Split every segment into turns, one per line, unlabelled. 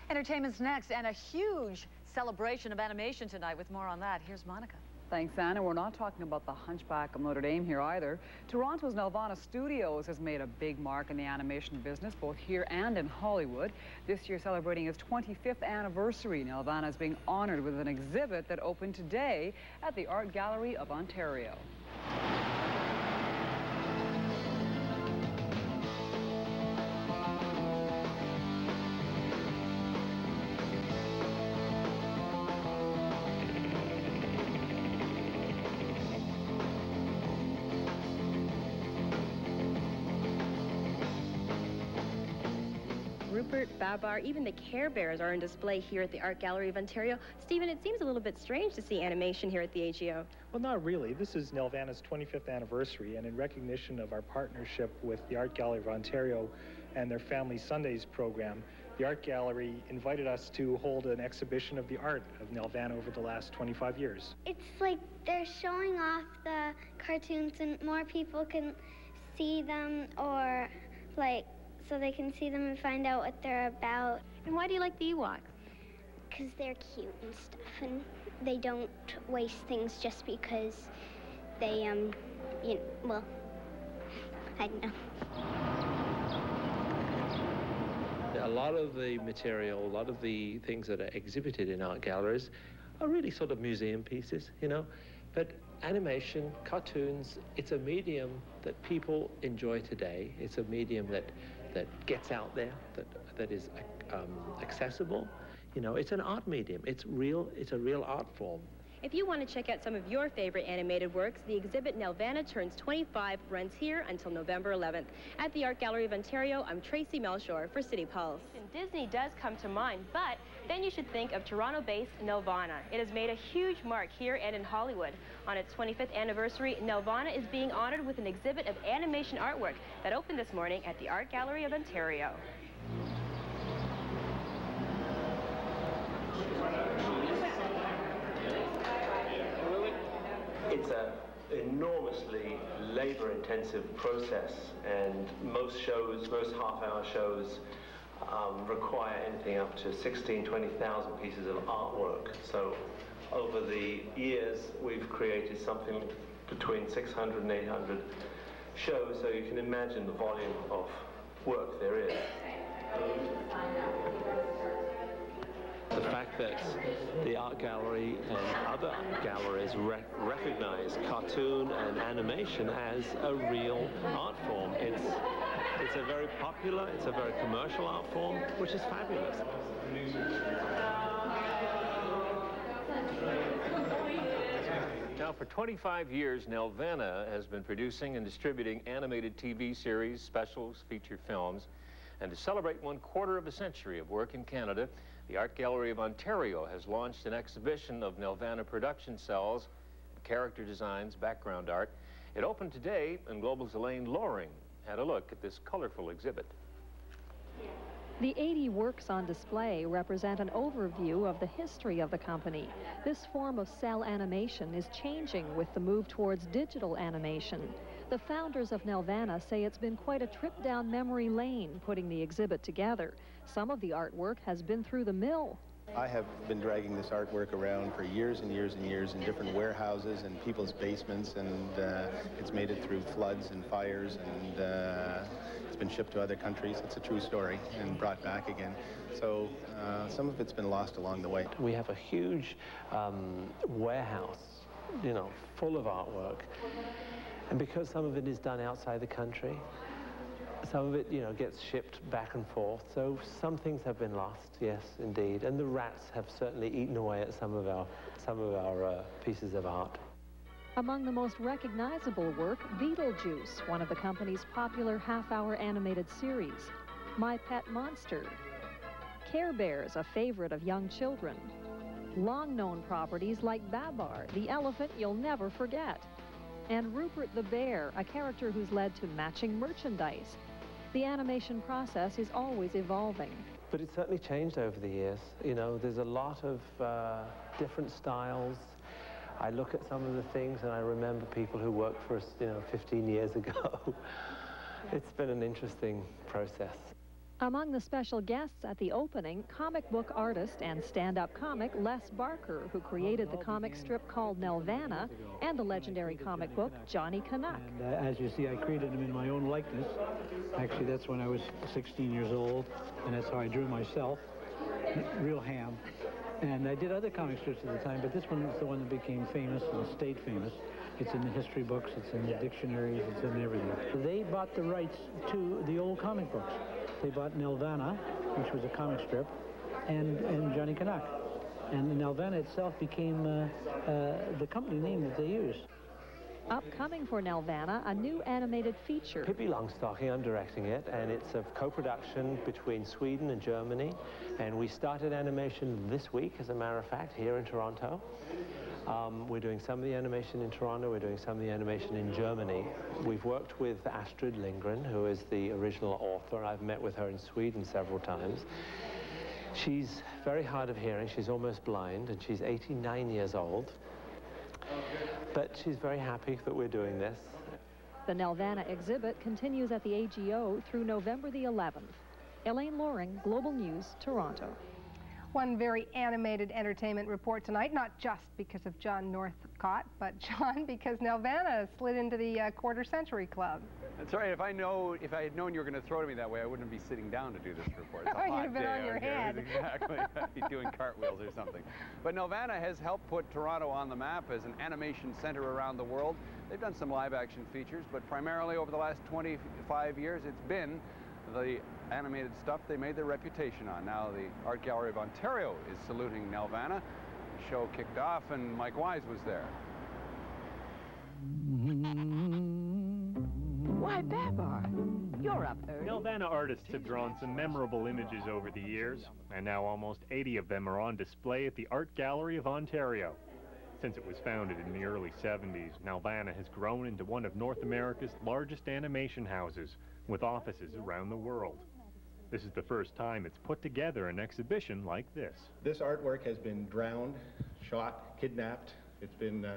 Entertainment's next, and a huge celebration of animation tonight. With more on that, here's Monica.
Thanks, Anna. We're not talking about the Hunchback of Notre Dame here either. Toronto's Nelvana Studios has made a big mark in the animation business, both here and in Hollywood. This year celebrating its 25th anniversary, Nelvana is being honored with an exhibit that opened today at the Art Gallery of Ontario.
Rupert, Babar, even the Care Bears are on display here at the Art Gallery of Ontario. Stephen, it seems a little bit strange to see animation here at the AGO.
Well, not really. This is Nelvana's 25th anniversary, and in recognition of our partnership with the Art Gallery of Ontario and their Family Sundays program, the Art Gallery invited us to hold an exhibition of the art of Nelvana over the last 25 years.
It's like they're showing off the cartoons and more people can see them, or like so they can see them and find out what they're about.
And why do you like the Ewoks?
Because they're cute and stuff, and they don't waste things just because they, well, I don't know.
A lot of the material, a lot of the things that are exhibited in art galleries are really sort of museum pieces, you know. But animation, cartoons, it's a medium that people enjoy today. It's a medium that gets out there, that is accessible. You know, it's an art medium. It's a real art form.
If you want to check out some of your favorite animated works, the exhibit Nelvana Turns 25 runs here until November 11th. At the Art Gallery of Ontario, I'm Tracy Melchor for City Pulse. And Disney does come to mind, but then you should think of Toronto-based Nelvana. It has made a huge mark here and in Hollywood. On its 25th anniversary, Nelvana is being honored with an exhibit of animation artwork that opened this morning at the Art Gallery of Ontario.
It's an enormously labor-intensive process, and most half-hour shows require anything up to 20,000 pieces of artwork. So over the years, we've created something between 600 and 800 shows, so you can imagine the volume of work there is. The fact that the art gallery and other galleries recognize cartoon and animation as a real art form. It's a very popular, it's a very commercial art form, which is fabulous.
Now, for 25 years, Nelvana has been producing and distributing animated TV series, specials, feature films. And to celebrate 1/4 of a century of work in Canada, the Art Gallery of Ontario has launched an exhibition of Nelvana production cells, character designs, background art. It opened today, and Global's Elaine Loring had a look at this colorful exhibit.
The 80 works on display represent an overview of the history of the company. This form of cell animation is changing with the move towards digital animation. The founders of Nelvana say it's been quite a trip down memory lane putting the exhibit together. Some of the artwork has been through the mill.
I have been dragging this artwork around for years and years and years in different warehouses and people's basements, and it's made it through floods and fires, and it's been shipped to other countries. It's a true story, and brought back again. So some of it's been lost along the way.
We have a huge warehouse, you know, full of artwork. And because some of it is done outside the country, some of it, you know, gets shipped back and forth. So some things have been lost, yes, indeed. And the rats have certainly eaten away at some of our pieces of art.
Among the most recognizable work, Beetlejuice, one of the company's popular half-hour animated series. My Pet Monster. Care Bears, a favorite of young children. Long-known properties like Babar, the elephant you'll never forget. And Rupert the Bear, a character who's led to matching merchandise. The animation process is always evolving.
But it's certainly changed over the years. You know, there's a lot of different styles. I look at some of the things and I remember people who worked for us, you know, 15 years ago. It's been an interesting process.
Among the special guests at the opening, comic book artist and stand-up comic Les Barker, who created the comic strip called Nelvana and the legendary comic book Johnny Canuck.
And as you see, I created him in my own likeness. Actually, that's when I was 16 years old, and that's how I drew myself, real ham. And I did other comic strips at the time, but this one is the one that became famous and stayed famous. It's in the history books, it's in the dictionaries, it's in everything. They bought the rights to the old comic books. They bought Nelvana, which was a comic strip, and Johnny Canuck. And Nelvana itself became the company name that they used.
Upcoming for Nelvana, a new animated feature.
Pippi Longstocking, I'm directing it, and it's a co-production between Sweden and Germany. And we started animation this week, as a matter of fact, here in Toronto. We're doing some of the animation in Toronto, we're doing some of the animation in Germany. We've worked with Astrid Lindgren, who is the original author. I've met with her in Sweden several times. She's very hard of hearing, she's almost blind, and she's 89 years old. But she's very happy that we're doing this.
The Nelvana exhibit continues at the AGO through November the 11th. Elaine Loring, Global News, Toronto.
One very animated entertainment report tonight, not just because of John Northcott, but John, because Nelvana slid into the Quarter Century Club.
That's right. If I had known you were going to throw to me that way, I wouldn't be sitting down to do this report. It's a hot
You'd have been
day
on your
out here.
head.
Exactly. I'd be doing cartwheels or something. But Nelvana has helped put Toronto on the map as an animation center around the world. They've done some live-action features, but primarily over the last 25 years, it's been the animated stuff they made their reputation on. Now the Art Gallery of Ontario is saluting Nelvana. The show kicked off and Mike Wise was there.
Why, Babar, you're up early.
Nelvana artists have drawn some memorable images over the years, and now almost 80 of them are on display at the Art Gallery of Ontario. Since it was founded in the early 70s, Nelvana has grown into one of North America's largest animation houses, with offices around the world. This is the first time it's put together an exhibition like this.
This artwork has been drowned, shot, kidnapped. It's been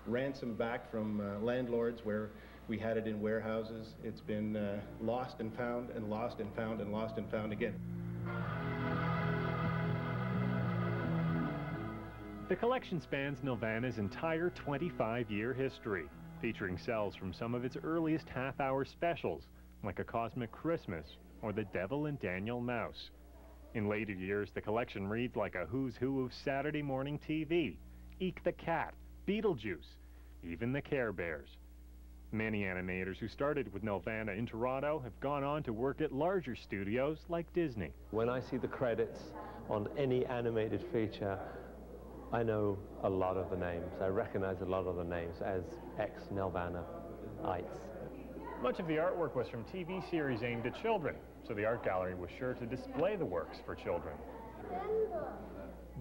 ransomed back from landlords where we had it in warehouses. It's been lost and found and lost and found and lost and found again.
The collection spans Nelvana's entire 25-year history, featuring cells from some of its earliest half-hour specials, like A Cosmic Christmas or The Devil and Daniel Mouse. In later years, the collection reads like a who's who of Saturday morning TV, Eek the Cat, Beetlejuice, even the Care Bears. Many animators who started with Nelvana in Toronto have gone on to work at larger studios like Disney.
When I see the credits on any animated feature, I know a lot of the names. I recognize a lot of the names as ex-Nelvana-ites.
Much of the artwork was from TV series aimed at children, so the art gallery was sure to display the works for children.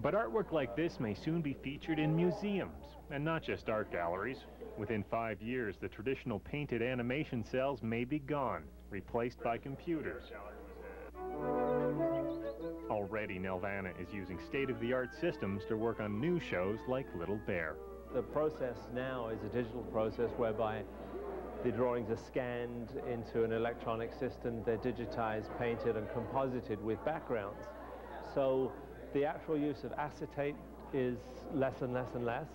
But artwork like this may soon be featured in museums, and not just art galleries. Within 5 years, the traditional painted animation cells may be gone, replaced by computers. Already, Nelvana is using state-of-the-art systems to work on new shows like Little Bear.
The process now is a digital process whereby the drawings are scanned into an electronic system, they're digitized, painted, and composited with backgrounds. So the actual use of acetate is less and less and less.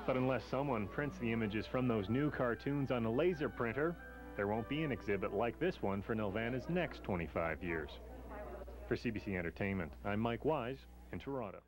But unless someone prints the images from those new cartoons on a laser printer, there won't be an exhibit like this one for Nelvana's next 25 years. For CBC Entertainment, I'm Mike Wise in Toronto.